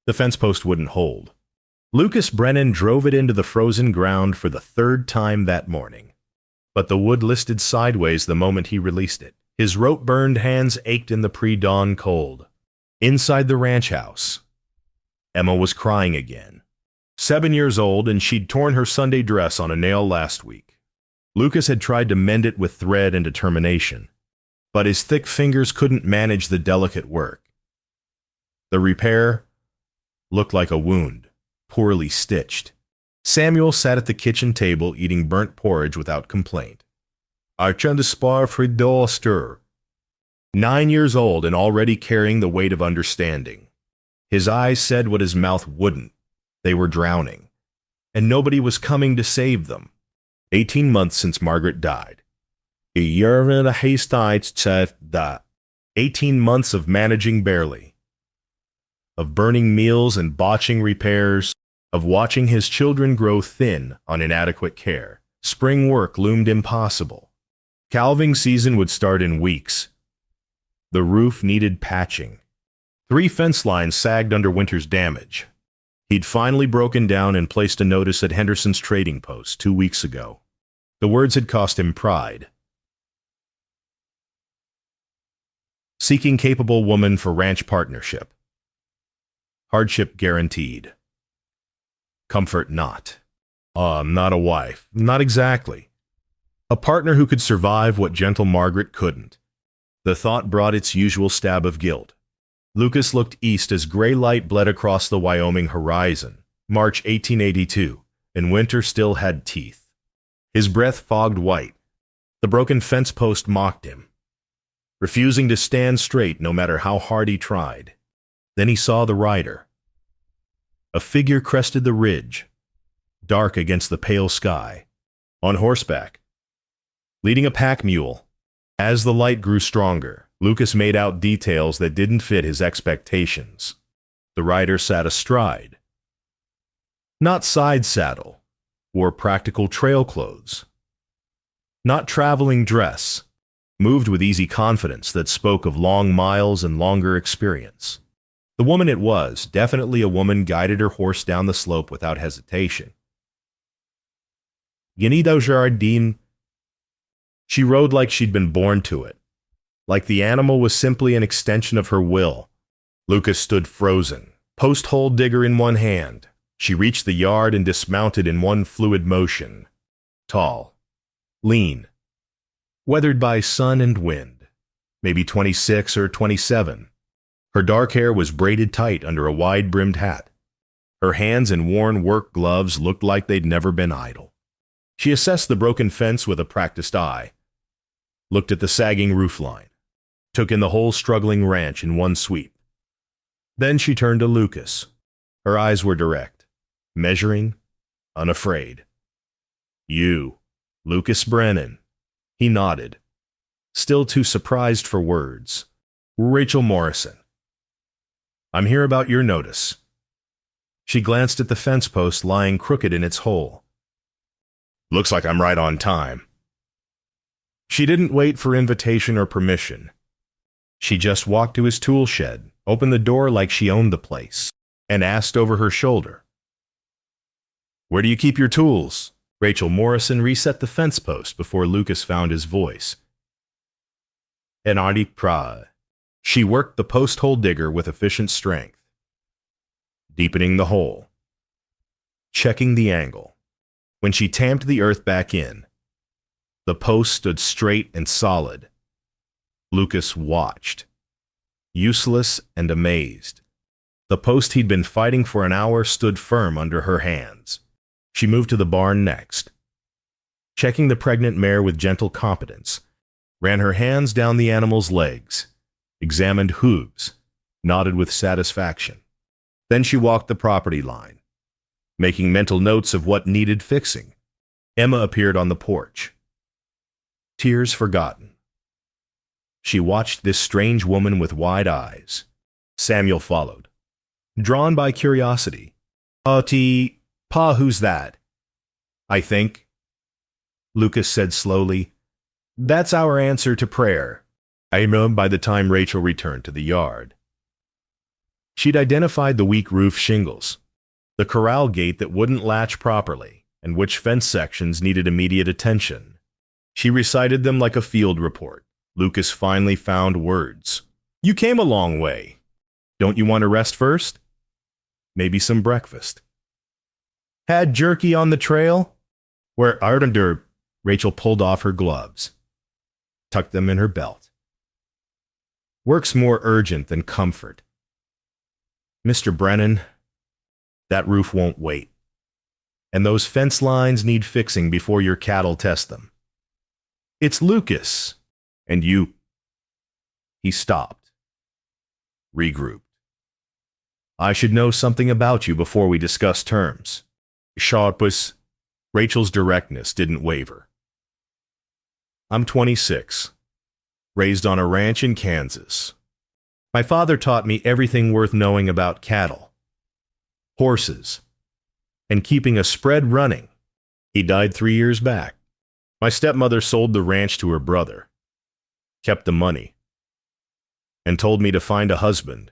The fence post wouldn't hold. Lucas Brennan drove it into the frozen ground for the third time that morning. But the wood listed sideways the moment he released it. His rope-burned hands ached in the pre-dawn cold. Inside the ranch house, Emma was crying again. 7 years old, and she'd torn her Sunday dress on a nail last week. Lucas had tried to mend it with thread and determination, but his thick fingers couldn't manage the delicate work. The repair looked like a wound, poorly stitched. Samuel sat at the kitchen table eating burnt porridge without complaint. I turned to spar for stir. 9 years old and already carrying the weight of understanding. His eyes said what his mouth wouldn't. They were drowning, and nobody was coming to save them. 18 months since Margaret died. 18 months of managing barely, of burning meals and botching repairs, of watching his children grow thin on inadequate care. Spring work loomed impossible. Calving season would start in weeks. The roof needed patching. 3 fence lines sagged under winter's damage. He'd finally broken down and placed a notice at Henderson's trading post 2 weeks ago. The words had cost him pride. Seeking capable woman for ranch partnership. Hardship guaranteed. Comfort not. Not a wife. Not exactly. A partner who could survive what gentle Margaret couldn't. The thought brought its usual stab of guilt. Lucas looked east as gray light bled across the Wyoming horizon. March 1882, and winter still had teeth. His breath fogged white. The broken fence post mocked him, refusing to stand straight no matter how hard he tried. Then he saw the rider. A figure crested the ridge, dark against the pale sky, on horseback, leading a pack mule. As the light grew stronger, Lucas made out details that didn't fit his expectations. The rider sat astride. Not side saddle, wore practical trail clothes. Not traveling dress, moved with easy confidence that spoke of long miles and longer experience. The woman it was, definitely a woman, guided her horse down the slope without hesitation. Guenido Jardine. She rode like she'd been born to it, like the animal was simply an extension of her will. Lucas stood frozen, post-hole digger in one hand. She reached the yard and dismounted in one fluid motion. Tall, lean, weathered by sun and wind, maybe 26 or 27. Her dark hair was braided tight under a wide-brimmed hat. Her hands in worn work gloves looked like they'd never been idle. She assessed the broken fence with a practiced eye, looked at the sagging roofline, took in the whole struggling ranch in one sweep. Then she turned to Lucas. Her eyes were direct, measuring, unafraid. You, Lucas Brennan. He nodded, still too surprised for words. Rachel Morrison. I'm here about your notice. She glanced at the fence post lying crooked in its hole. Looks like I'm right on time. She didn't wait for invitation or permission. She just walked to his tool shed, opened the door like she owned the place, and asked over her shoulder, "Where do you keep your tools?" Rachel Morrison reset the fence post before Lucas found his voice. En arctic pra. She worked the post-hole digger with efficient strength, deepening the hole, checking the angle. When she tamped the earth back in, the post stood straight and solid. Lucas watched, useless and amazed. The post he'd been fighting for an hour stood firm under her hands. She moved to the barn next, checking the pregnant mare with gentle competence, ran her hands down the animal's legs, examined hooves, nodded with satisfaction. Then she walked the property line, making mental notes of what needed fixing. Emma appeared on the porch, tears forgotten. She watched this strange woman with wide eyes. Samuel followed, drawn by curiosity. Pa, who's that?" "I think," Lucas said slowly, "that's our answer to prayer." Amen. By the time Rachel returned to the yard, She'd identified the weak roof shingles, the corral gate that wouldn't latch properly, and which fence sections needed immediate attention. She recited them like a field report. Lucas finally found words. "You came a long way. Don't you want to rest first? Maybe some breakfast. Had jerky on the trail?" "Where Ardendur?" Rachel pulled off her gloves, tucked them in her belt. "Work's more urgent than comfort. Mr. Brennan, that roof won't wait. And those fence lines need fixing before your cattle test them. It's Lucas, and you." He stopped, regrouped. "I should know something about you before we discuss terms." Sharpus. Rachel's directness didn't waver. "I'm 26, raised on a ranch in Kansas. My father taught me everything worth knowing about cattle, horses, and keeping a spread running. He died 3 years back. My stepmother sold the ranch to her brother, kept the money, and told me to find a husband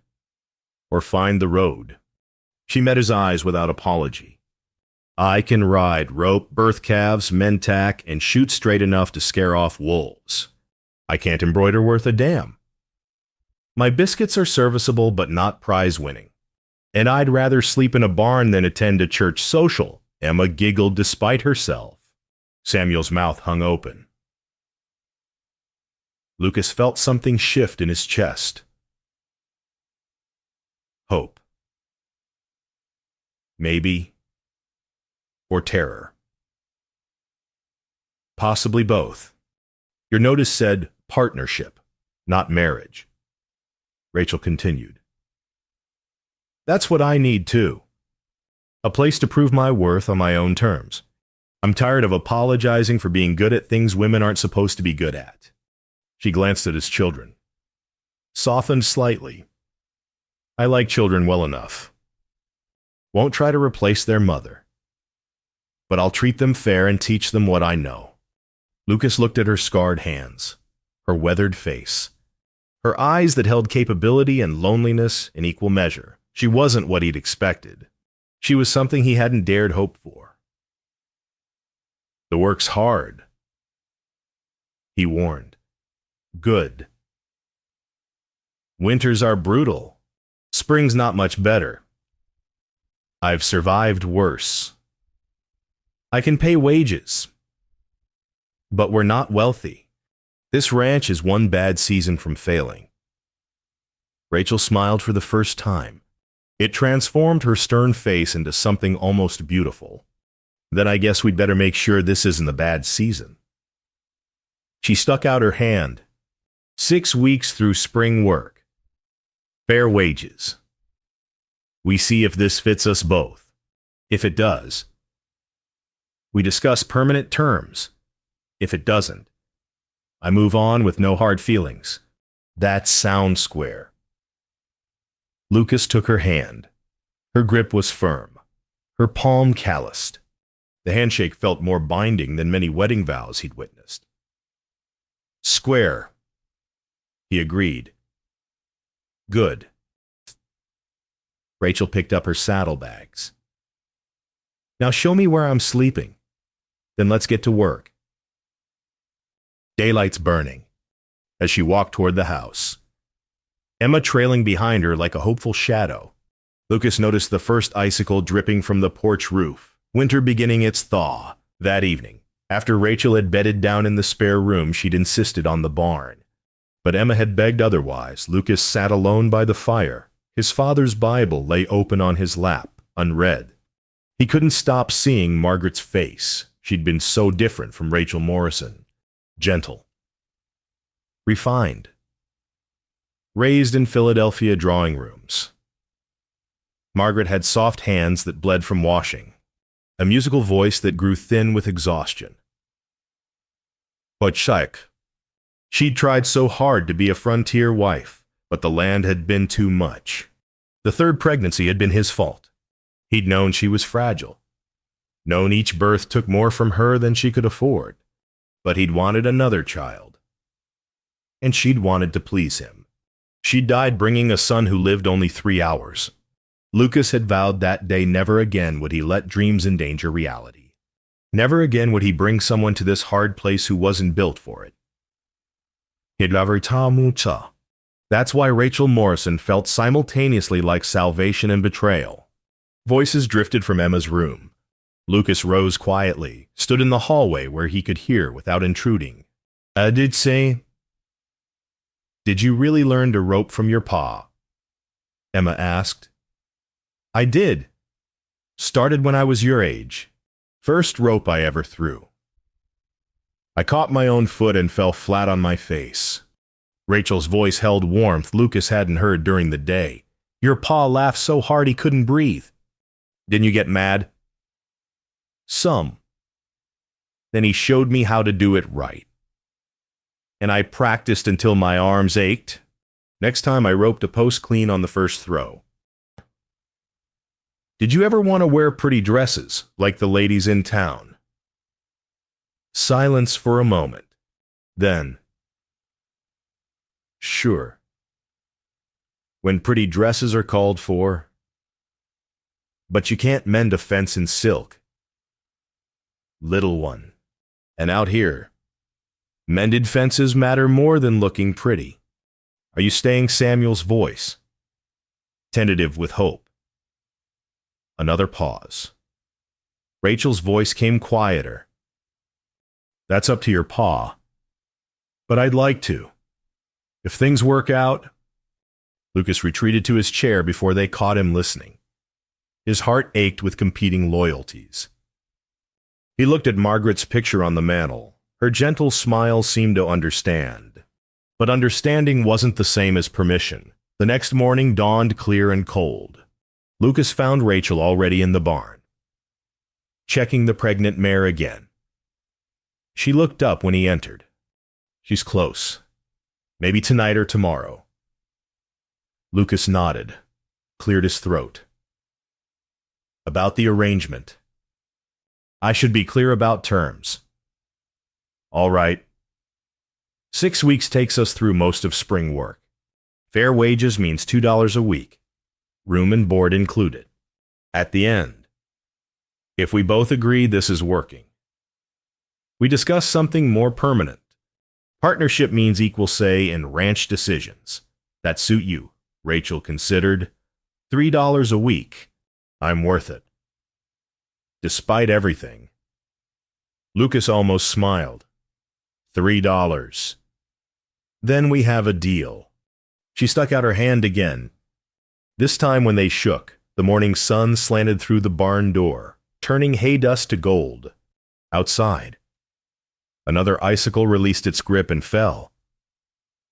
or find the road." She met his eyes without apology. "I can ride, rope, birth calves, mentak, and shoot straight enough to scare off wolves. I can't embroider worth a damn. My biscuits are serviceable but not prize-winning. And I'd rather sleep in a barn than attend a church social." Emma giggled despite herself. Samuel's mouth hung open. Lucas felt something shift in his chest. Hope. Maybe. Or terror. Possibly both. Your notice said partnership, not marriage. Rachel continued. That's what I need too. A place to prove my worth on my own terms. I'm tired of apologizing for being good at things women aren't supposed to be good at. She glanced at his children. Softened slightly. I like children well enough. Won't try to replace their mother. But I'll treat them fair and teach them what I know. Lucas looked at her scarred hands, her weathered face, her eyes that held capability and loneliness in equal measure. She wasn't what he'd expected. She was something he hadn't dared hope for. The work's hard, he warned. Good. Winters are brutal. Spring's not much better. I've survived worse. I can pay wages. But we're not wealthy. This ranch is one bad season from failing. Rachel smiled for the first time. It transformed her stern face into something almost beautiful. Then I guess we'd better make sure this isn't a bad season. She stuck out her hand. 6 weeks through spring work. Fair wages. We see if this fits us both. If it does, we discuss permanent terms. If it doesn't, I move on with no hard feelings. That sounds square. Lucas took her hand. Her grip was firm, her palm calloused. The handshake felt more binding than many wedding vows he'd witnessed. Square, he agreed. Good. Rachel picked up her saddlebags. Now show me where I'm sleeping. Then let's get to work. Daylight's burning as she walked toward the house, Emma trailing behind her like a hopeful shadow. Lucas noticed the first icicle dripping from the porch roof, winter beginning its thaw. That evening, after Rachel had bedded down in the spare room, she'd insisted on the barn. But Emma had begged otherwise. Lucas sat alone by the fire. His father's Bible lay open on his lap, unread. He couldn't stop seeing Margaret's face. She'd been so different from Rachel Morrison. Gentle. Refined. Raised in Philadelphia drawing rooms. Margaret had soft hands that bled from washing, a musical voice that grew thin with exhaustion. But Shaik. She'd tried so hard to be a frontier wife, but the land had been too much. The third pregnancy had been his fault. He'd known she was fragile, known each birth took more from her than she could afford, but he'd wanted another child. And she'd wanted to please him. She died bringing a son who lived only 3 hours. Lucas had vowed that day never again would he let dreams endanger reality. Never again would he bring someone to this hard place who wasn't built for it. That's why Rachel Morrison felt simultaneously like salvation and betrayal. Voices drifted from Emma's room. Lucas rose quietly, stood in the hallway where he could hear without intruding. Did you really learn to rope from your pa? Emma asked. I did. Started when I was your age. First rope I ever threw. I caught my own foot and fell flat on my face. Rachel's voice held warmth Lucas hadn't heard during the day. Your pa laughed so hard he couldn't breathe. Didn't you get mad? Some. Then he showed me how to do it right. And I practiced until my arms ached. Next time I roped a post clean on the first throw. Did you ever want to wear pretty dresses, like the ladies in town? Silence for a moment. Then, sure. When pretty dresses are called for. But you can't mend a fence in silk. Little one. And out here, mended fences matter more than looking pretty. Are you staying Samuel's voice? Tentative with hope. Another pause. Rachel's voice came quieter. That's up to your pa. But I'd like to. If things work out. Lucas retreated to his chair before they caught him listening. His heart ached with competing loyalties. He looked at Margaret's picture on the mantel. Her gentle smile seemed to understand. But understanding wasn't the same as permission. The next morning dawned clear and cold. Lucas found Rachel already in the barn, checking the pregnant mare again. She looked up when he entered. She's close. Maybe tonight or tomorrow. Lucas nodded, cleared his throat. About the arrangement. I should be clear about terms. All right. 6 weeks takes us through most of spring work. Fair wages means $2 a week. Room and board included. At the end, if we both agree this is working, we discuss something more permanent. Partnership means equal say in ranch decisions. That suit you, Rachel considered. $3 a week. I'm worth it. Despite everything. Lucas almost smiled. $3. Then we have a deal. She stuck out her hand again. This time when they shook, the morning sun slanted through the barn door, turning hay dust to gold. Outside, another icicle released its grip and fell.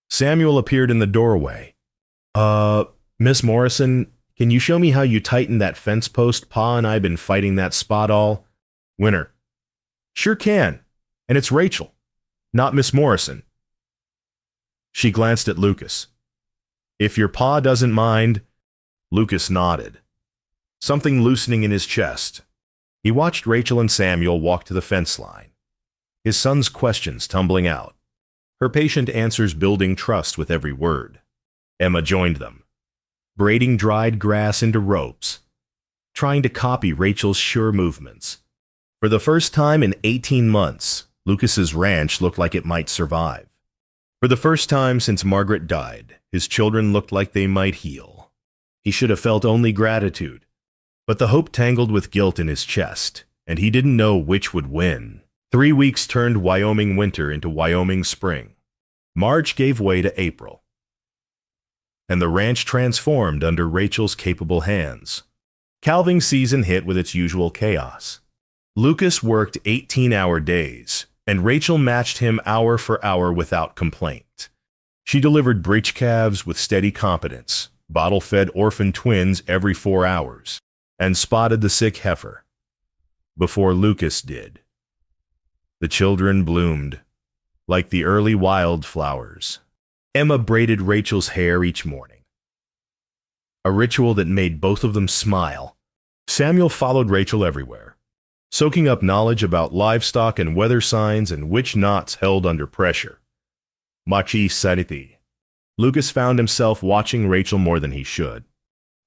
Samuel appeared in the doorway. Miss Morrison, can you show me how you tighten that fence post? Pa and I been fighting that spot all winter. Sure can. And it's Rachel, not Miss Morrison. She glanced at Lucas. If your pa doesn't mind. Lucas nodded, something loosening in his chest. He watched Rachel and Samuel walk to the fence line, his son's questions tumbling out, her patient answers building trust with every word. Emma joined them, braiding dried grass into ropes, trying to copy Rachel's sure movements. For the first time in 18 months, Lucas's ranch looked like it might survive. For the first time since Margaret died, his children looked like they might heal. He should have felt only gratitude, but the hope tangled with guilt in his chest, and he didn't know which would win. 3 weeks turned Wyoming winter into Wyoming spring. March gave way to April, and the ranch transformed under Rachel's capable hands. Calving season hit with its usual chaos. Lucas worked 18-hour days, and Rachel matched him hour for hour without complaint. She delivered breech calves with steady competence, bottle-fed orphan twins every 4 hours, and spotted the sick heifer before Lucas did. The children bloomed like the early wildflowers. Emma braided Rachel's hair each morning, a ritual that made both of them smile. Samuel followed Rachel everywhere, soaking up knowledge about livestock and weather signs and which knots held under pressure. Machi Sariti. Lucas found himself watching Rachel more than he should.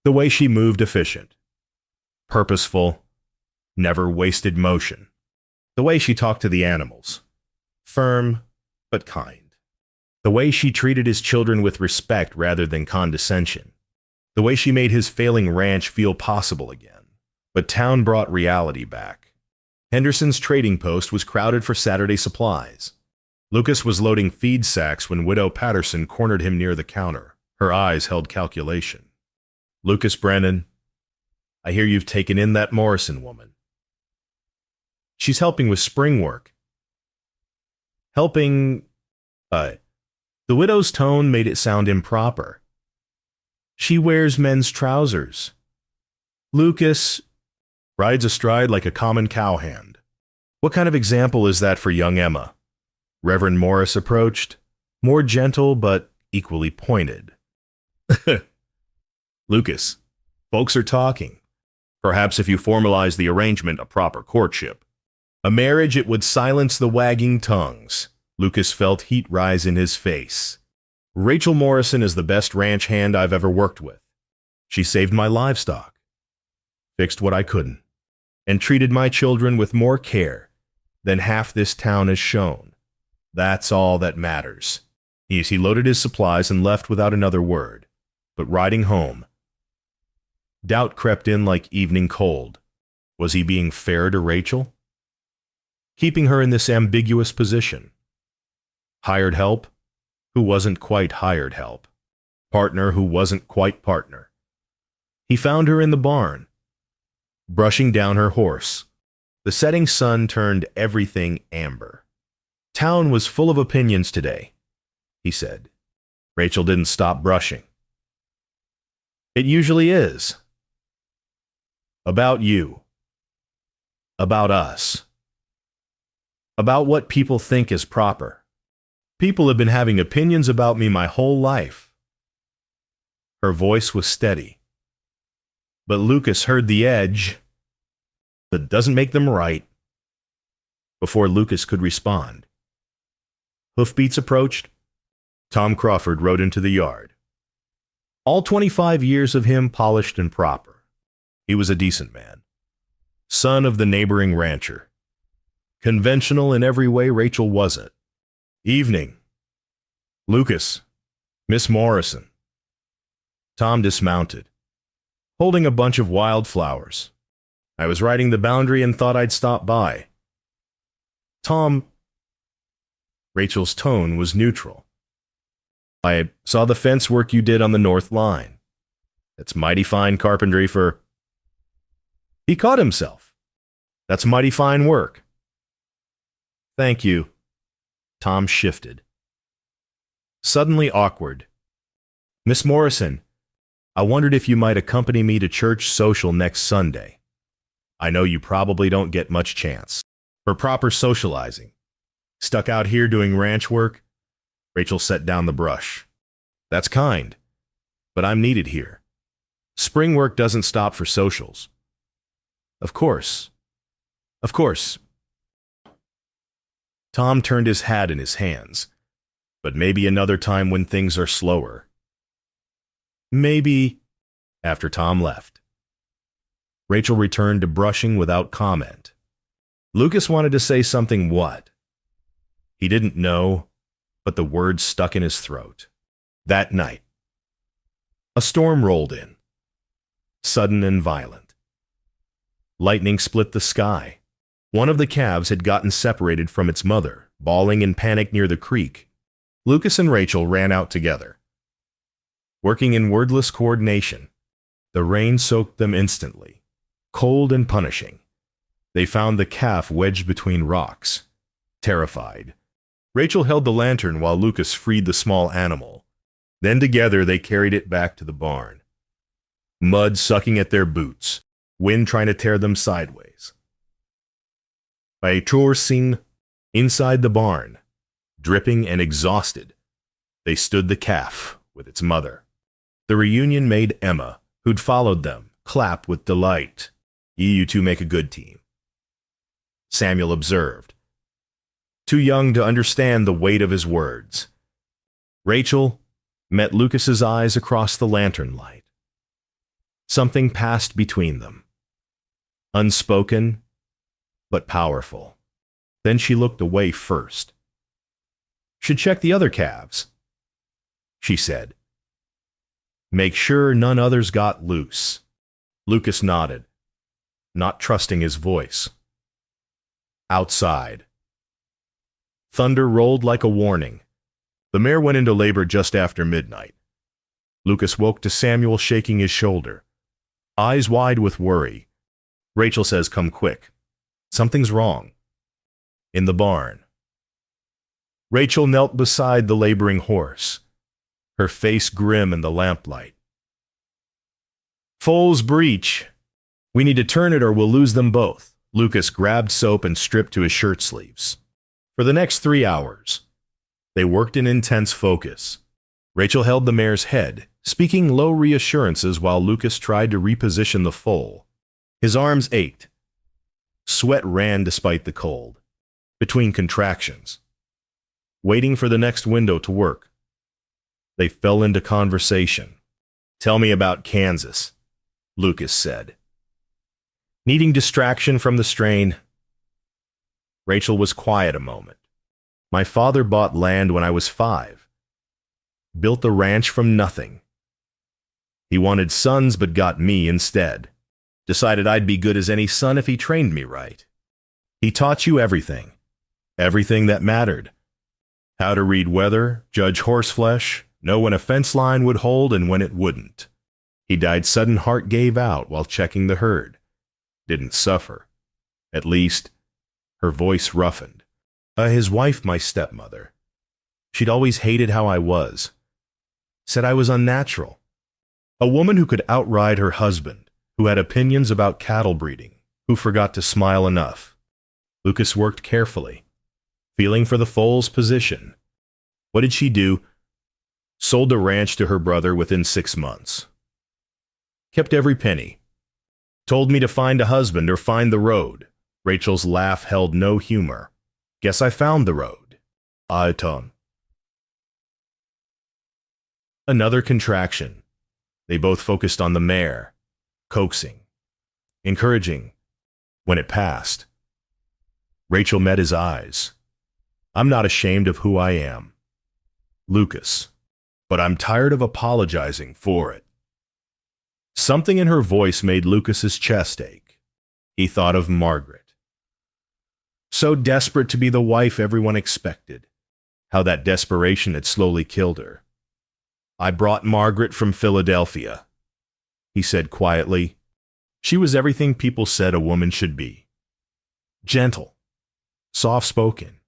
The way she moved efficient, purposeful, never wasted motion. The way she talked to the animals, firm but kind. The way she treated his children with respect rather than condescension. The way she made his failing ranch feel possible again. But town brought reality back. Henderson's trading post was crowded for Saturday supplies. Lucas was loading feed sacks when Widow Patterson cornered him near the counter. Her eyes held calculation. "Lucas Brennan, I hear you've taken in that Morrison woman. She's helping with spring work." Helping, The widow's tone made it sound improper. "She wears men's trousers. Lucas rides astride like a common cowhand. What kind of example is that for young Emma?" Reverend Morris approached, more gentle but equally pointed. "Lucas, folks are talking. Perhaps if you formalize the arrangement, a proper courtship. A marriage, it would silence the wagging tongues." Lucas felt heat rise in his face. "Rachel Morrison is the best ranch hand I've ever worked with. She saved my livestock, fixed what I couldn't, and treated my children with more care than half this town has shown. That's all that matters." He loaded his supplies and left without another word. But riding home, doubt crept in like evening cold. Was he being fair to Rachel? Keeping her in this ambiguous position? Hired help who wasn't quite hired help. Partner who wasn't quite partner. He found her in the barn, brushing down her horse. The setting sun turned everything amber. "Town was full of opinions today," he said. Rachel didn't stop brushing. "It usually is. About you. About us. About what people think is proper. People have been having opinions about me my whole life." Her voice was steady. But Lucas heard the edge. "That doesn't make them right." Before Lucas could respond, hoofbeats approached. Tom Crawford rode into the yard. All 25 years of him polished and proper. He was a decent man. Son of the neighboring rancher. Conventional in every way Rachel wasn't. "Evening. Lucas. Miss Morrison." Tom dismounted, holding a bunch of wildflowers. "I was riding the boundary and thought I'd stop by." "Tom." Rachel's tone was neutral. "I saw the fence work you did on the north line. That's mighty fine carpentry for—" He caught himself. "That's mighty fine work." "Thank you." Tom shifted. Suddenly awkward. "Miss Morrison, I wondered if you might accompany me to church social next Sunday. I know you probably don't get much chance for proper socializing. Stuck out here doing ranch work?" Rachel set down the brush. "That's kind, but I'm needed here. Spring work doesn't stop for socials." Of course. Of course." Tom turned his hat in his hands. "But maybe another time when things are slower." "Maybe," after Tom left. Rachel returned to brushing without comment. Lucas wanted to say something what? He didn't know, but the words stuck in his throat. That night, a storm rolled in, sudden and violent. Lightning split the sky. One of the calves had gotten separated from its mother, bawling in panic near the creek. Lucas and Rachel ran out together. Working in wordless coordination, the rain soaked them instantly, cold and punishing. They found the calf wedged between rocks, terrified. Rachel held the lantern while Lucas freed the small animal. Then together they carried it back to the barn. Mud sucking at their boots, wind trying to tear them sideways. By Chorsin, inside the barn, dripping and exhausted, they stood the calf with its mother. The reunion made Emma, who'd followed them, clap with delight. "You two make a good team," Samuel observed, too young to understand the weight of his words. Rachel, met Lucas's eyes across the lantern light. Something passed between them. Unspoken, but powerful. Then she looked away first. "Should check the other calves," she said. "Make sure none others got loose." Lucas nodded, not trusting his voice. Outside. Thunder rolled like a warning. The mare went into labor just after midnight. Lucas woke to Samuel shaking his shoulder, eyes wide with worry. Rachel says, "Come quick. Something's wrong." In the barn. Rachel knelt beside the laboring horse, her face grim in the lamplight. "Foal's breech. We need to turn it or we'll lose them both." Lucas grabbed soap and stripped to his shirt sleeves. For the next 3 hours, they worked in intense focus. Rachel held the mare's head, speaking low reassurances while Lucas tried to reposition the foal. His arms ached. Sweat ran despite the cold, between contractions. Waiting for the next window to work, they fell into conversation. "Tell me about Kansas," Lucas said. Needing distraction from the strain, Rachel was quiet a moment. "My father bought land when I was 5. Built the ranch from nothing. He wanted sons but got me instead. Decided I'd be good as any son if he trained me right. He taught you everything. Everything that mattered. How to read weather, judge horseflesh, know when a fence line would hold and when it wouldn't. He died sudden, heart gave out while checking the herd. Didn't suffer. At least," her voice roughened. His wife, my stepmother. She'd always hated how I was. Said I was unnatural. A woman who could outride her husband, who had opinions about cattle breeding, who forgot to smile enough." Lucas worked carefully, feeling for the foal's position. What did she do? Sold the ranch to her brother within 6 months. Kept every penny. Told me to find a husband or find the road. Rachel's laugh held no humor. "Guess I found the road." Aeton. Another contraction. They both focused on the mare, coaxing, encouraging. When it passed, Rachel met his eyes. "I'm not ashamed of who I am, Lucas, but I'm tired of apologizing for it." Something in her voice made Lucas's chest ache. He thought of Margaret. So desperate to be the wife everyone expected. How that desperation had slowly killed her. "I brought Margaret from Philadelphia," he said quietly. She was everything people said a woman should be. Gentle, soft-spoken,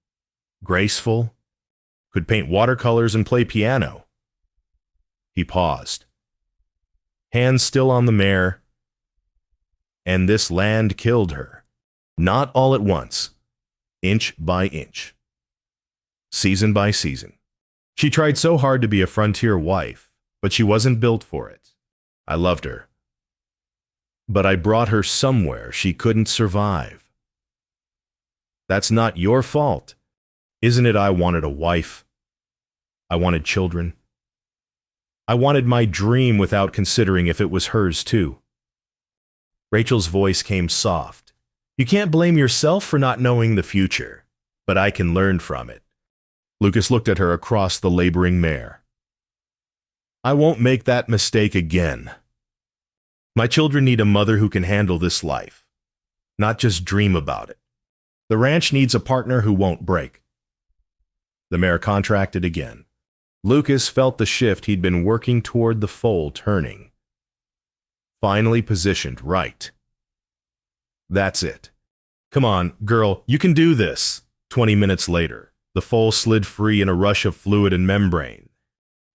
graceful, could paint watercolors and play piano. He paused. Hands still on the mare. And this land killed her. Not all at once. Inch by inch. Season by season. She tried so hard to be a frontier wife, but she wasn't built for it. I loved her. But I brought her somewhere she couldn't survive. That's not your fault. Isn't it? I wanted a wife. I wanted children. I wanted my dream without considering if it was hers too. Rachel's voice came soft. "You can't blame yourself for not knowing the future, but I can learn from it." Lucas looked at her across the laboring mare. "I won't make that mistake again. My children need a mother who can handle this life, not just dream about it. The ranch needs a partner who won't break." The mare contracted again. Lucas felt the shift he'd been working toward, the foal turning. Finally positioned right. That's it. "Come on, girl, you can do this." 20 minutes later, the foal slid free in a rush of fluid and membrane.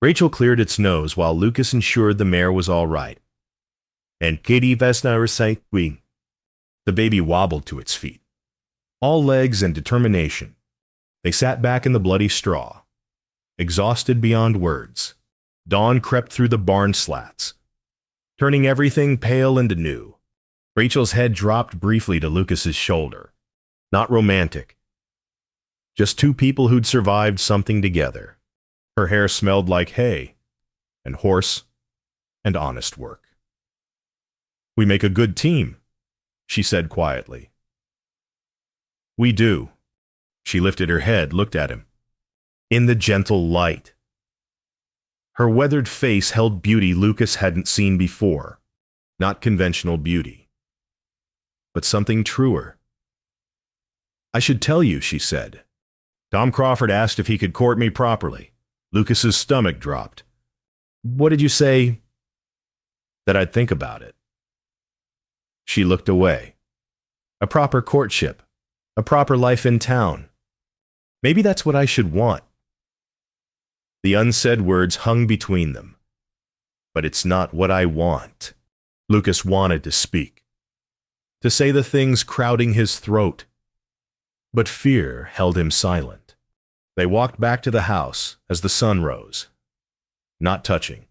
Rachel cleared its nose while Lucas ensured the mare was all right. And Katie Vesna recite wing. The baby wobbled to its feet. All legs and determination. They sat back in the bloody straw, exhausted beyond words. Dawn crept through the barn slats, turning everything pale and new. Rachel's head dropped briefly to Lucas's shoulder. Not romantic. Just two people who'd survived something together. Her hair smelled like hay, and horse and honest work. We make a good team, she said quietly. We do. She lifted her head, looked at him. In the gentle light. Her weathered face held beauty Lucas hadn't seen before. Not conventional beauty, but something truer. I should tell you, she said. Tom Crawford asked if he could court me properly. Lucas's stomach dropped. What did you say? That I'd think about it. She looked away. A proper courtship. A proper life in town. Maybe that's what I should want. The unsaid words hung between them. But it's not what I want. Lucas wanted to speak. To say the things crowding his throat. But fear held him silent. They walked back to the house as the sun rose. Not touching.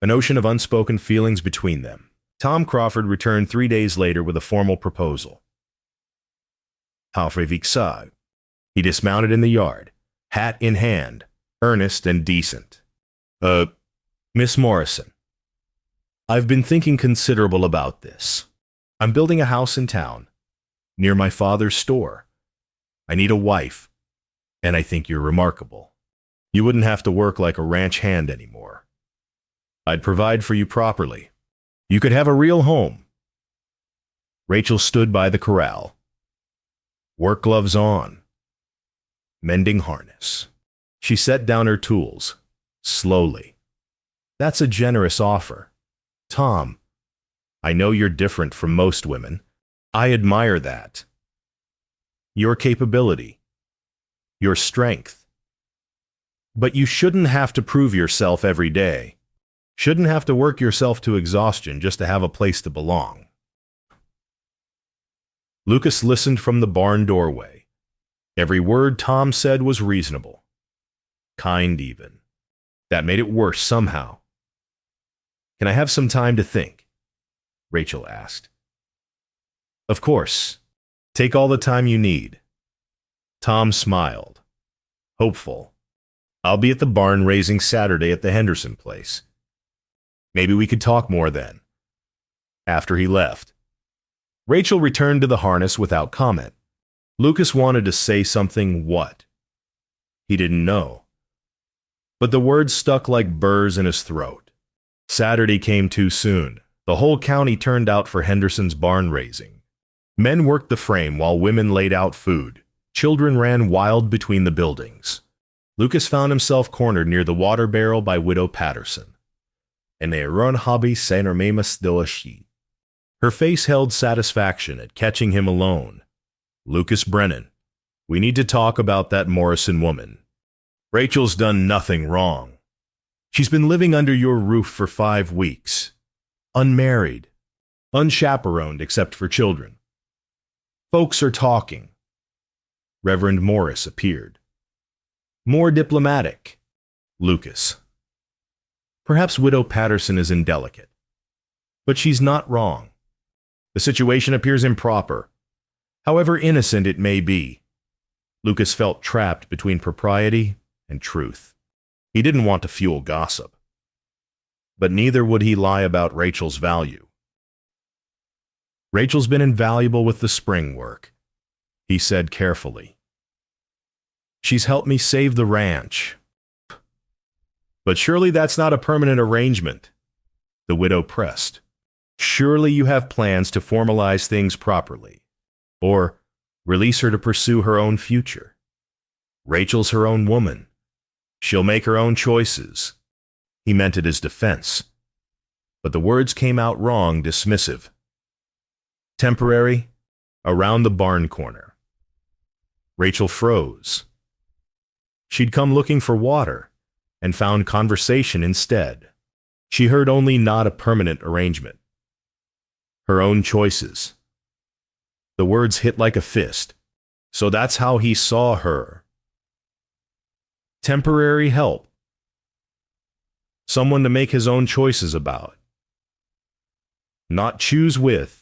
An ocean of unspoken feelings between them. Tom Crawford returned 3 days later with a formal proposal. Halfway He dismounted in the yard, hat in hand, earnest and decent. Miss Morrison, I've been thinking considerable about this. I'm building a house in town, near my father's store. I need a wife, and I think you're remarkable. You wouldn't have to work like a ranch hand anymore. I'd provide for you properly. You could have a real home. Rachel stood by the corral. Work gloves on. Mending harness. She set down her tools, slowly. That's a generous offer. Tom, I know you're different from most women. I admire that. Your capability. Your strength. But you shouldn't have to prove yourself every day. Shouldn't have to work yourself to exhaustion just to have a place to belong. Lucas listened from the barn doorway. Every word Tom said was reasonable. Kind even. That made it worse somehow. Can I have some time to think? Rachel asked. Of course. Take all the time you need. Tom smiled. Hopeful. I'll be at the barn raising Saturday at the Henderson place. Maybe we could talk more then. After he left. Rachel returned to the harness without comment. Lucas wanted to say something what? He didn't know. But the words stuck like burrs in his throat. Saturday came too soon. The whole county turned out for Henderson's barn raising. Men worked the frame while women laid out food. Children ran wild between the buildings. Lucas found himself cornered near the water barrel by Widow Patterson. And they run hobby Saint-Hermemas doashi. Her face held satisfaction at catching him alone. Lucas Brennan, we need to talk about that Morrison woman. Rachel's done nothing wrong. She's been living under your roof for 5 weeks. Unmarried. Unchaperoned except for children. Folks are talking. Reverend Morris appeared. More diplomatic. Lucas. Perhaps Widow Patterson is indelicate. But she's not wrong. The situation appears improper. However innocent it may be. Lucas felt trapped between propriety and truth. He didn't want to fuel gossip. But neither would he lie about Rachel's value. Rachel's been invaluable with the spring work, he said carefully. She's helped me save the ranch. But surely that's not a permanent arrangement, the widow pressed. Surely you have plans to formalize things properly, or release her to pursue her own future. Rachel's her own woman. She'll make her own choices. He meant it as defense, but the words came out wrong, dismissive. Temporary, around the barn corner. Rachel froze. She'd come looking for water and found conversation instead. She heard only not a permanent arrangement. Her own choices. The words hit like a fist. So that's how he saw her. Temporary help. Someone to make his own choices about. Not choose with.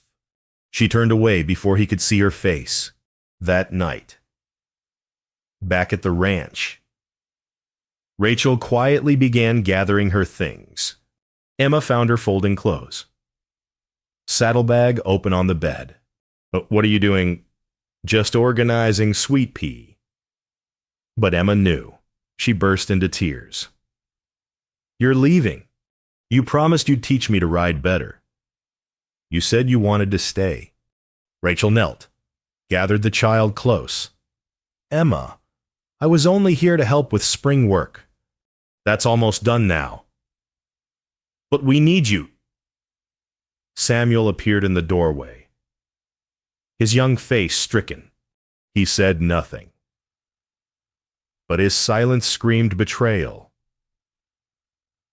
She turned away before he could see her face. That night. Back at the ranch. Rachel quietly began gathering her things. Emma found her folding clothes. Saddlebag open on the bed. What are you doing? Just organizing, sweet pea. But Emma knew. She burst into tears. You're leaving. You promised you'd teach me to ride better. You said you wanted to stay. Rachel knelt, gathered the child close. Emma, I was only here to help with spring work. That's almost done now. But we need you. Samuel appeared in the doorway, his young face stricken. He said nothing. But his silence screamed betrayal.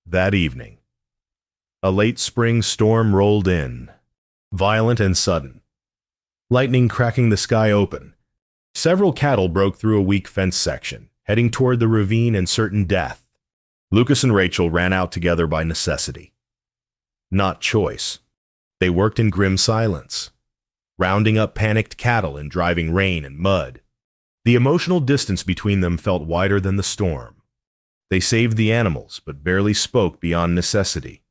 That evening, a late spring storm rolled in, violent and sudden. Lightning cracking the sky open. Several cattle broke through a weak fence section, heading toward the ravine and certain death. Lucas and Rachel ran out together by necessity. Not choice. They worked in grim silence, rounding up panicked cattle in driving rain and mud. The emotional distance between them felt wider than the storm. They saved the animals, but barely spoke beyond necessity.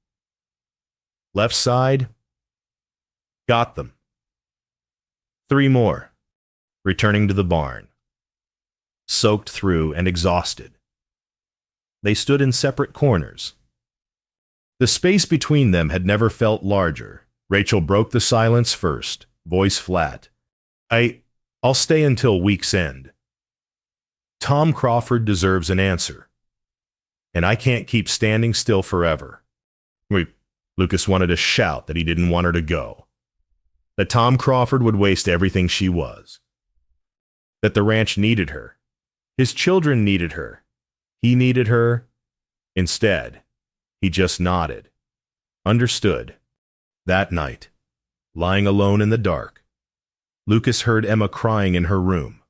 Left side, got them. 3 more, returning to the barn, soaked through and exhausted. They stood in separate corners. The space between them had never felt larger. Rachel broke the silence first, voice flat. I'll stay until week's end. Tom Crawford deserves an answer. And I can't keep standing still forever. Lucas wanted to shout that he didn't want her to go. That Tom Crawford would waste everything she was. That the ranch needed her. His children needed her. He needed her. Instead, he just nodded. Understood. That night, lying alone in the dark, Lucas heard Emma crying in her room,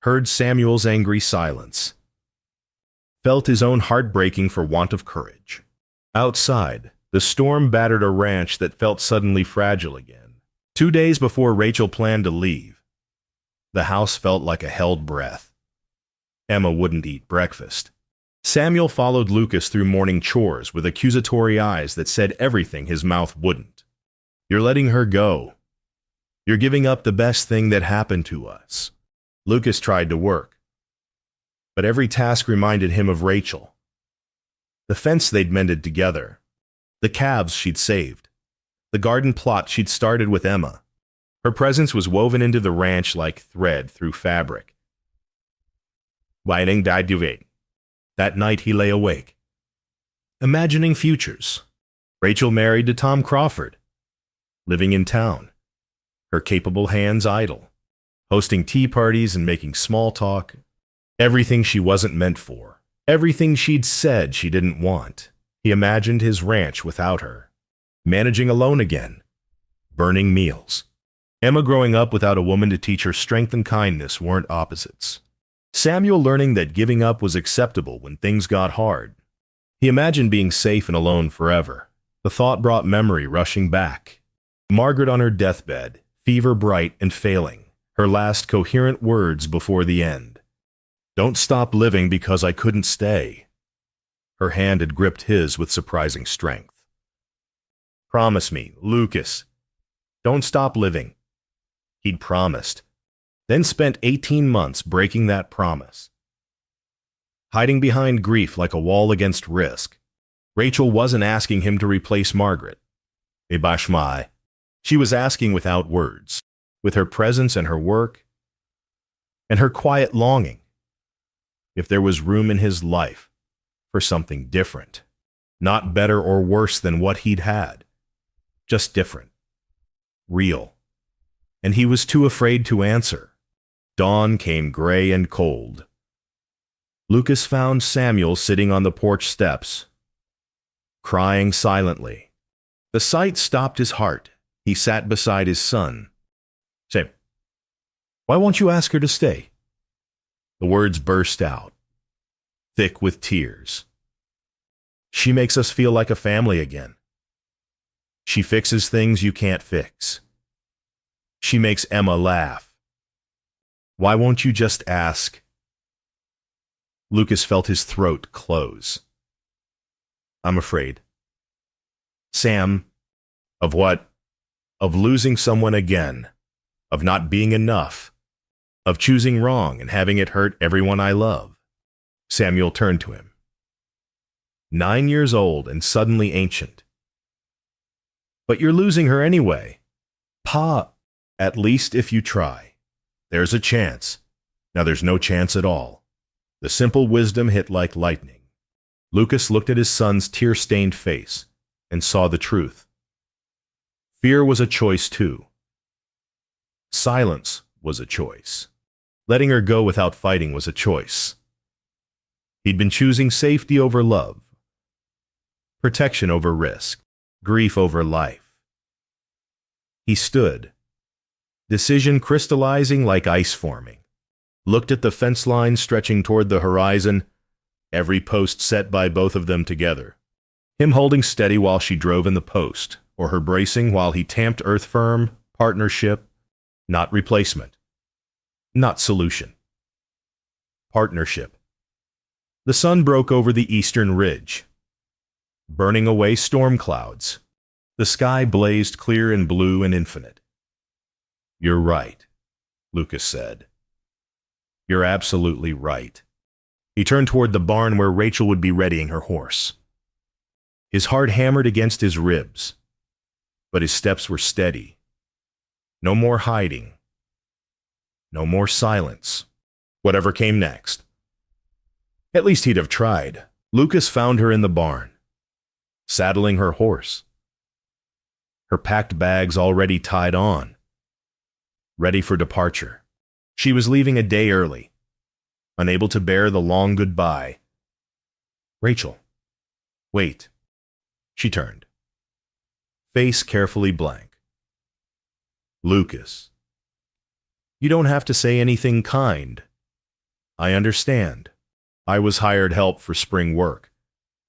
heard Samuel's angry silence, felt his own heart breaking for want of courage. Outside, the storm battered a ranch that felt suddenly fragile again. 2 days before Rachel planned to leave, the house felt like a held breath. Emma wouldn't eat breakfast. Samuel followed Lucas through morning chores with accusatory eyes that said everything his mouth wouldn't. You're letting her go. You're giving up the best thing that happened to us. Lucas tried to work, but every task reminded him of Rachel. The fence they'd mended together, the calves she'd saved, the garden plot she'd started with Emma. Her presence was woven into the ranch like thread through fabric. Whiting died to wait. That night he lay awake, imagining futures. Rachel married to Tom Crawford, living in town, her capable hands idle, hosting tea parties and making small talk. Everything she wasn't meant for, everything she'd said she didn't want. He imagined his ranch without her, managing alone again, burning meals. Emma growing up without a woman to teach her strength and kindness weren't opposites. Samuel learning that giving up was acceptable when things got hard. He imagined being safe and alone forever. The thought brought memory rushing back. Margaret on her deathbed, fever bright and failing, her last coherent words before the end. Don't stop living because I couldn't stay. Her hand had gripped his with surprising strength. Promise me, Lucas. Don't stop living. He'd promised, then spent 18 months breaking that promise. Hiding behind grief like a wall against risk. Rachel wasn't asking him to replace Margaret. Ibashmai. She was asking without words, with her presence and her work, and her quiet longing, if there was room in his life for something different, not better or worse than what he'd had, just different, real. And he was too afraid to answer. Dawn came gray and cold. Lucas found Samuel sitting on the porch steps, crying silently. The sight stopped his heart. He sat beside his son. Say, why won't you ask her to stay? The words burst out, thick with tears. She makes us feel like a family again. She fixes things you can't fix. She makes Emma laugh. Why won't you just ask? Lucas felt his throat close. I'm afraid. Sam, of what? Of losing someone again, of not being enough, of choosing wrong and having it hurt everyone I love. Samuel turned to him. 9 years old and suddenly ancient. But you're losing her anyway. Pa, at least if you try. There's a chance. Now there's no chance at all. The simple wisdom hit like lightning. Lucas looked at his son's tear-stained face and saw the truth. Fear was a choice too. Silence was a choice. Letting her go without fighting was a choice. He'd been choosing safety over love, protection over risk, grief over life. He stood, decision crystallizing like ice forming, looked at the fence line stretching toward the horizon, every post set by both of them together. Him holding steady while she drove in the post, or her bracing while he tamped earth firm, partnership, not replacement, not solution. Partnership. The sun broke over the eastern ridge, burning away storm clouds. The sky blazed clear and blue and infinite. You're right, Lucas said. You're absolutely right. He turned toward the barn where Rachel would be readying her horse. His heart hammered against his ribs, but his steps were steady. No more hiding. No more silence. Whatever came next. At least he'd have tried. Lucas found her in the barn, saddling her horse. Her packed bags already tied on, ready for departure. She was leaving a day early, unable to bear the long goodbye. Rachel, wait. She turned, face carefully blank. Lucas, you don't have to say anything kind. I understand. I was hired help for spring work.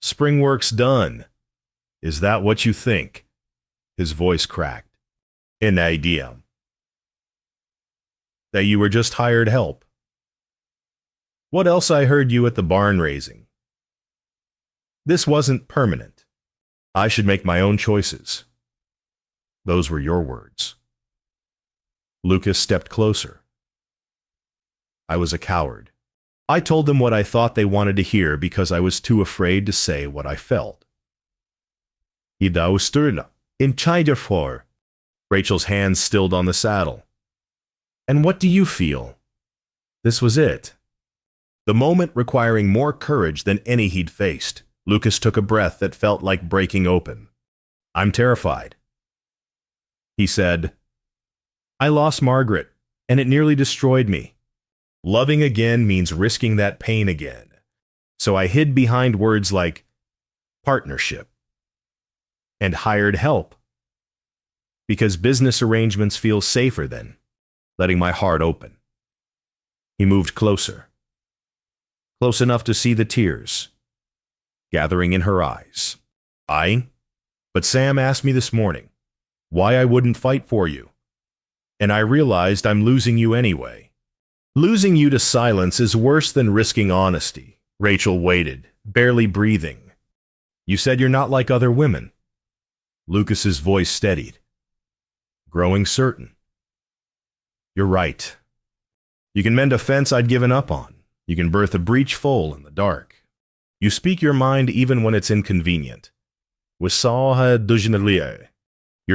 Spring work's done. Is that what you think? His voice cracked. An idea. That you were just hired help. What else I heard you at the barn raising? This wasn't permanent. I should make my own choices. Those were your words. Lucas stepped closer. I was a coward. I told them what I thought they wanted to hear because I was too afraid to say what I felt. In China for. Rachel's hands stilled on the saddle. And what do you feel? This was it. The moment requiring more courage than any he'd faced. Lucas took a breath that felt like breaking open. I'm terrified. He said, I lost Margaret, and it nearly destroyed me. Loving again means risking that pain again. So I hid behind words like partnership and hired help, because business arrangements feel safer than letting my heart open. He moved closer, close enough to see the tears gathering in her eyes. But Sam asked me this morning why I wouldn't fight for you, and I realized I'm losing you anyway. Losing you to silence is worse than risking honesty. Rachel waited, barely breathing. You said you're not like other women. Lucas's voice steadied, growing certain. You're right. You can mend a fence I'd given up on. You can birth a breech foal in the dark. You speak your mind even when it's inconvenient. You're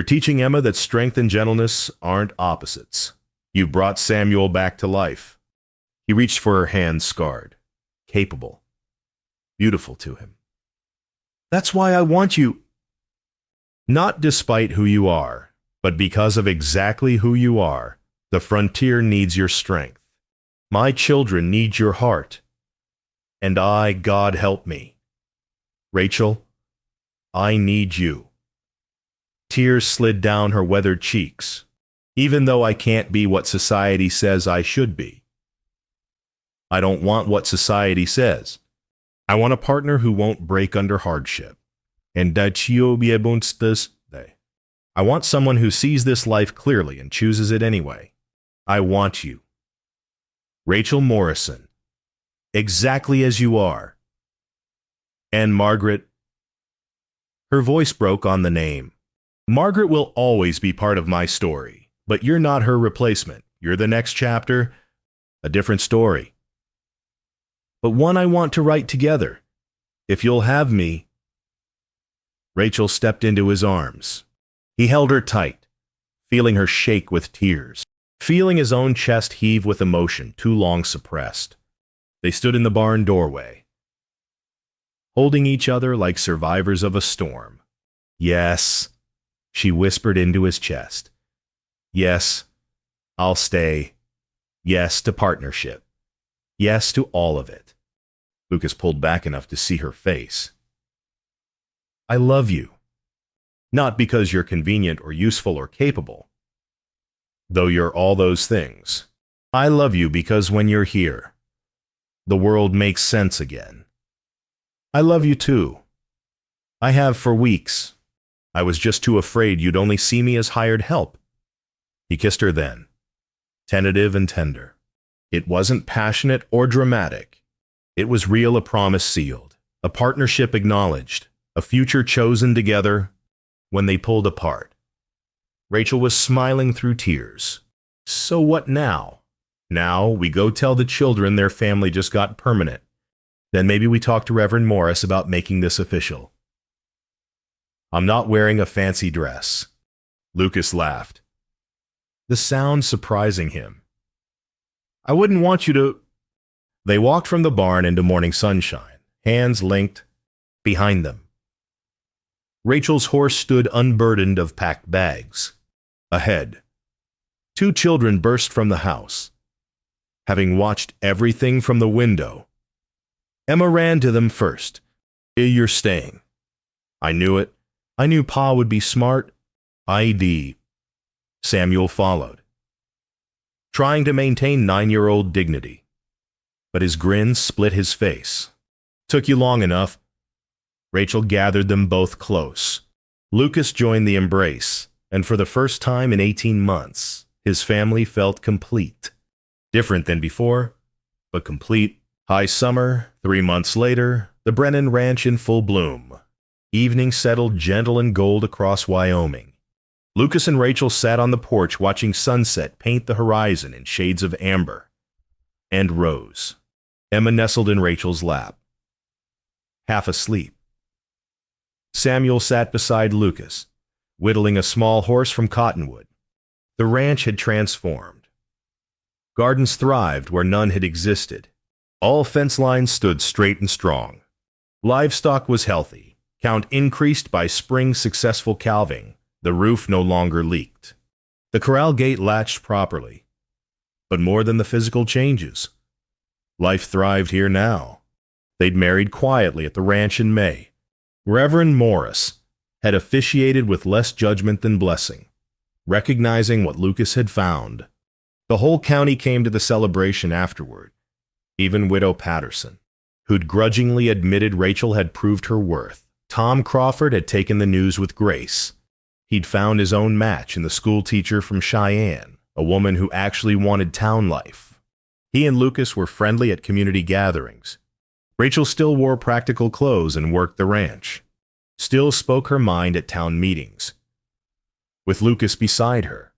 teaching Emma that strength and gentleness aren't opposites. You brought Samuel back to life. He reached for her hand scarred, capable, beautiful to him. That's why I want you. Not despite who you are, but because of exactly who you are. The frontier needs your strength. My children need your heart. And I, God help me. Rachel, I need you. Tears slid down her weathered cheeks. Even though I can't be what society says I should be. I don't want what society says. I want a partner who won't break under hardship. And I want someone who sees this life clearly and chooses it anyway. I want you. Rachel Morrison, exactly as you are. And Margaret, her voice broke on the name. Margaret will always be part of my story, but you're not her replacement. You're the next chapter, a different story. But one I want to write together. If you'll have me. Rachel stepped into his arms. He held her tight, feeling her shake with tears, feeling his own chest heave with emotion too long suppressed. They stood in the barn doorway, holding each other like survivors of a storm. Yes, she whispered into his chest. Yes, I'll stay. Yes to partnership. Yes to all of it. Lucas pulled back enough to see her face. I love you. Not because you're convenient or useful or capable, though you're all those things. I love you because when you're here, the world makes sense again. I love you too. I have for weeks. I was just too afraid you'd only see me as hired help. He kissed her then, tentative and tender. It wasn't passionate or dramatic. It was real, a promise sealed, a partnership acknowledged, a future chosen together. When they pulled apart, Rachel was smiling through tears. So what now? Now we go tell the children their family just got permanent. Then maybe we talk to Reverend Morris about making this official. I'm not wearing a fancy dress. Lucas laughed, the sound surprising him. I wouldn't want you to. They walked from the barn into morning sunshine, hands linked behind them. Rachel's horse stood unburdened of packed bags. Ahead, two children burst from the house. Having watched everything from the window, Emma ran to them first. You're staying. I knew it. I knew Pa would be smart. ID. Samuel followed, trying to maintain 9-year-old dignity. But his grin split his face. Took you long enough. Rachel gathered them both close. Lucas joined the embrace, and for the first time in 18 months, his family felt complete. Different than before, but complete. High summer, 3 months later, the Brennan Ranch in full bloom. Evening settled gentle and gold across Wyoming. Lucas and Rachel sat on the porch watching sunset paint the horizon in shades of amber and rose. Emma nestled in Rachel's lap, half asleep. Samuel sat beside Lucas, whittling a small horse from cottonwood. The ranch had transformed. Gardens thrived where none had existed. All fence lines stood straight and strong. Livestock was healthy, count increased by spring's successful calving. The roof no longer leaked. The corral gate latched properly. But more than the physical changes, life thrived here now. They'd married quietly at the ranch in May. Reverend Morris had officiated with less judgment than blessing, recognizing what Lucas had found. The whole county came to the celebration afterward, even Widow Patterson, who'd grudgingly admitted Rachel had proved her worth. Tom Crawford had taken the news with grace. He'd found his own match in the schoolteacher from Cheyenne, a woman who actually wanted town life. He and Lucas were friendly at community gatherings. Rachel still wore practical clothes and worked the ranch, still spoke her mind at town meetings, with Lucas beside her,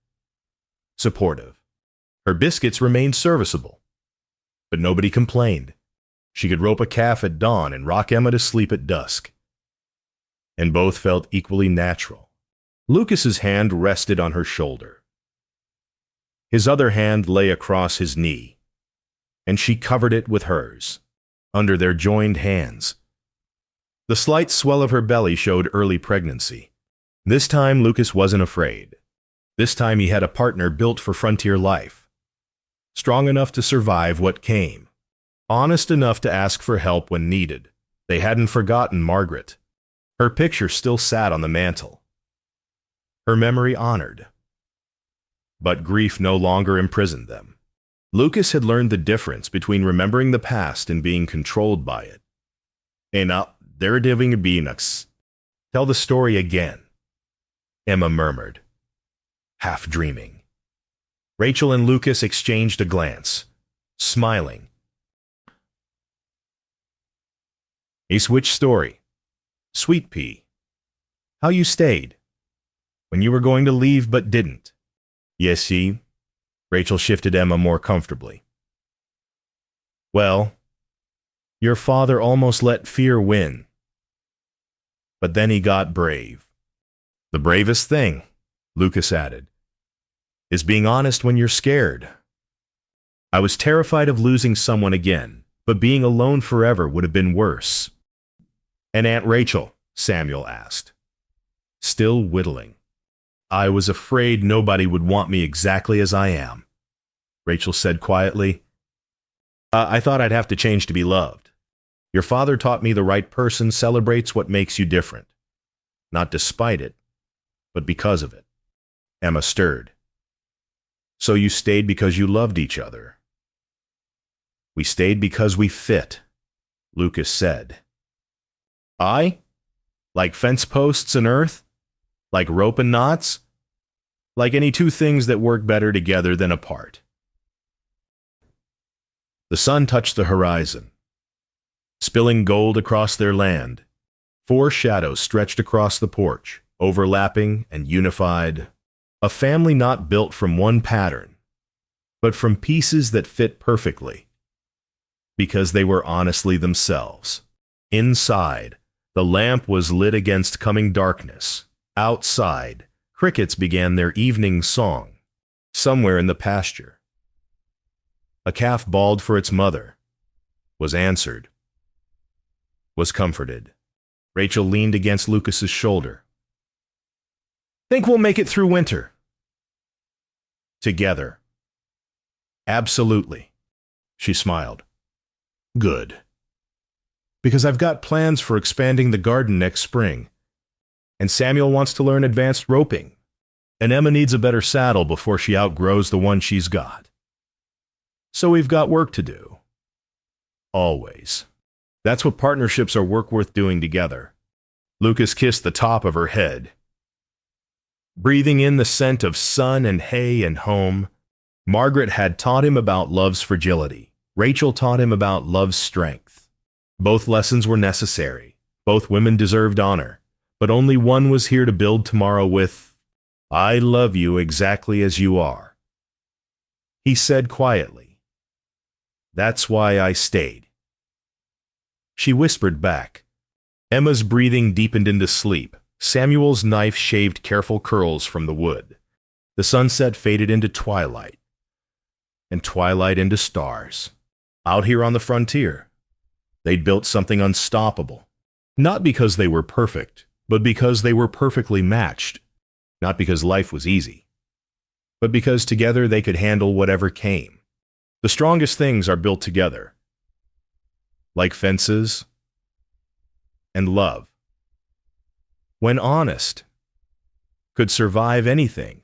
supportive. Her biscuits remained serviceable, but nobody complained. She could rope a calf at dawn and rock Emma to sleep at dusk. And both felt equally natural. Lucas's hand rested on her shoulder. His other hand lay across his knee, and she covered it with hers, under their joined hands. The slight swell of her belly showed early pregnancy. This time Lucas wasn't afraid. This time he had a partner built for frontier life, strong enough to survive what came, honest enough to ask for help when needed. They hadn't forgotten Margaret. Her picture still sat on the mantel, her memory honored. But grief no longer imprisoned them. Lucas had learned the difference between remembering the past and being controlled by it. Now, they're diving beanux. Tell the story again, Emma murmured, half dreaming. Rachel and Lucas exchanged a glance, smiling. A switch story. Sweet pea. How you stayed. When you were going to leave but didn't. Yes, see? Rachel shifted Emma more comfortably. Well, your father almost let fear win. But then he got brave. The bravest thing, Lucas added, is being honest when you're scared. I was terrified of losing someone again, but being alone forever would have been worse. And Aunt Rachel? Samuel asked, still whittling. I was afraid nobody would want me exactly as I am, Rachel said quietly. I thought I'd have to change to be loved. Your father taught me the right person celebrates what makes you different. Not despite it, but because of it. Emma stirred. So you stayed because you loved each other. We stayed because we fit, Lucas said. I? Like fence posts and earth? Like rope and knots? Like any two things that work better together than apart. The sun touched the horizon, spilling gold across their land. 4 shadows stretched across the porch, overlapping and unified. A family not built from one pattern, but from pieces that fit perfectly, because they were honestly themselves. Inside, the lamp was lit against coming darkness. Outside, crickets began their evening song. Somewhere in the pasture, a calf bawled for its mother, was answered, was comforted. Rachel leaned against Lucas's shoulder. Think we'll make it through winter? Together. Absolutely. She smiled. Good. Because I've got plans for expanding the garden next spring. And Samuel wants to learn advanced roping. And Emma needs a better saddle before she outgrows the one she's got. So we've got work to do. Always. That's what partnerships are work worth doing together. Lucas kissed the top of her head. Breathing in the scent of sun and hay and home, Margaret had taught him about love's fragility. Rachel taught him about love's strength. Both lessons were necessary. Both women deserved honor. But only one was here to build tomorrow with, I love you exactly as you are. He said quietly, That's why I stayed. She whispered back. Emma's breathing deepened into sleep. Samuel's knife shaved careful curls from the wood. The sunset faded into twilight, and twilight into stars. Out here on the frontier, they'd built something unstoppable. Not because they were perfect, but because they were perfectly matched. Not because life was easy, but because together they could handle whatever came. The strongest things are built together, like fences and love. When honest, could survive anything.